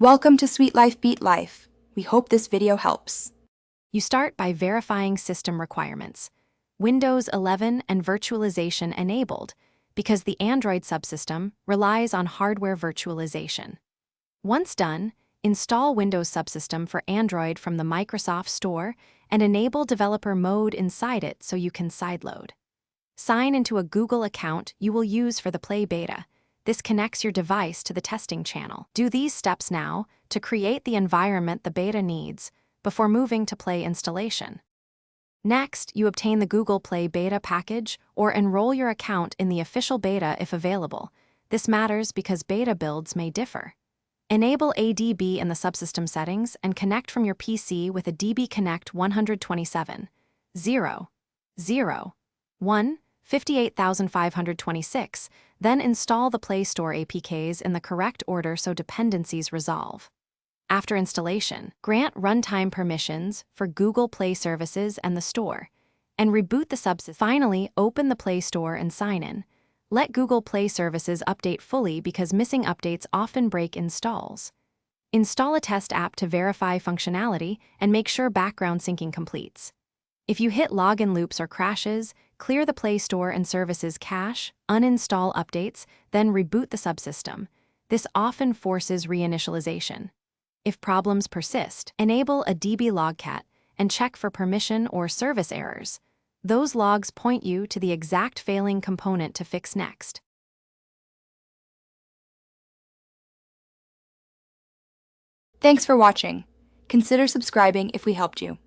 Welcome to Sweet Life Beat Life. We hope this video helps. You start by verifying system requirements. Windows 11 and virtualization enabled, because the Android subsystem relies on hardware virtualization. Once done, install Windows subsystem for Android from the Microsoft Store and enable developer mode inside it so you can sideload. Sign into a Google account you will use for the Play beta. This connects your device to the testing channel. Do these steps now to create the environment the beta needs before moving to Play installation. Next, you obtain the Google Play beta package or enroll your account in the official beta if available. This matters because beta builds may differ. Enable ADB in the subsystem settings and connect from your PC with a DB Connect 127.0.0.1. 58,526, then install the Play Store APKs in the correct order so dependencies resolve. After installation, grant runtime permissions for Google Play services and the store, and reboot the subsystem. Finally, open the Play Store and sign in. Let Google Play services update fully because missing updates often break installs. Install a test app to verify functionality and make sure background syncing completes. If you hit login loops or crashes, clear the Play Store and services cache, uninstall updates, then reboot the subsystem. This often forces reinitialization. If problems persist, enable a DB logcat and check for permission or service errors. Those logs point you to the exact failing component to fix next. Thanks for watching. Consider subscribing if we helped you.